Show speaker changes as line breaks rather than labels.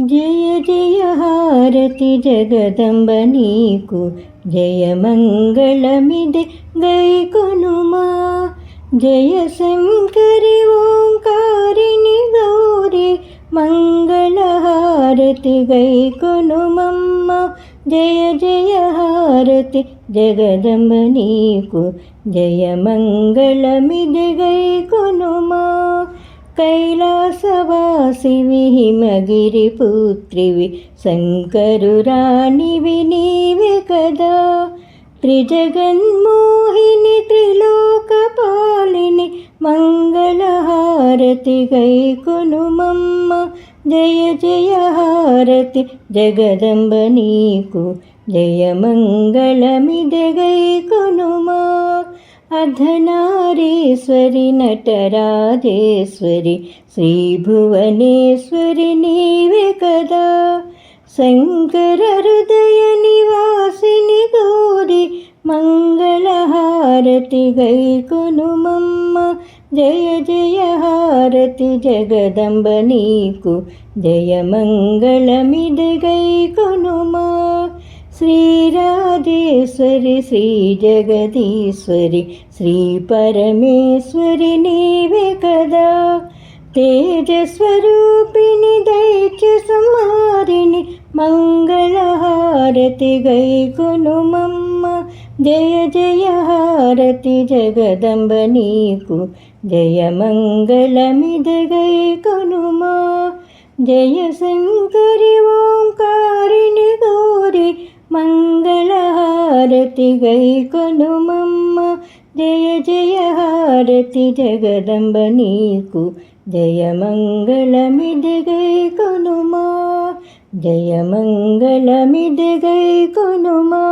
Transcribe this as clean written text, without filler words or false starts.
జయ జయ హారతి జగదంబ నీకు, జయ మంగళమిదే గైకొనుమా. జయ శంకరి ఓంకారిణి గౌరి, మంగళహారతి గైకొనుమమ్మ. జయ జయ హారతి జగదంబ నీకు, జయ మంగళమిదే గైకొనుమా. కైలాసవాసివి హిమగిరిపుత్రివి, శంకరురాణివి నీవే కదా. త్రిజగన్మోహిని త్రిలోకపాలిని, మంగళహారతి గైకొనుమమ్మ. జయ జయ హారతి జగదంబ నీకు, జయ మంగళమిదే గైకొనుమా. అర్ధనారీశ్వరి నటరాజేశ్వరి, శ్రీభువనేశ్వరి నీవే కదా. శంకర హృదయ నివాసిని గౌరి, మంగళహారతి గైకొనుమమ్మ. జయ జయ హారతి జగదంబ నీకు, జయ మంగళమిదే గైకొనుమా. శ్రీరాజేశ్వరి శ్రీ జగదీశ్వరి, శ్రీ పరమేశ్వరి నీవే కదా. తేజస్వరూపిణి దైత్య సంహారిణి, మంగళహారతి గైకొనుమమ్మ. జయ జయ హారతి జగదంబ నీకు, జయ మంగళమిదే గైకొనుమా. జయ శంకరి ఓంకారిణి గౌరి, మంగళహారతి గైకొనుమమ్మ. జయ జయ హారతి జగదంబ నీకు, జయ మంగళమిదే గైకొనుమా. జయ మంగళమిదే గైకొనుమా.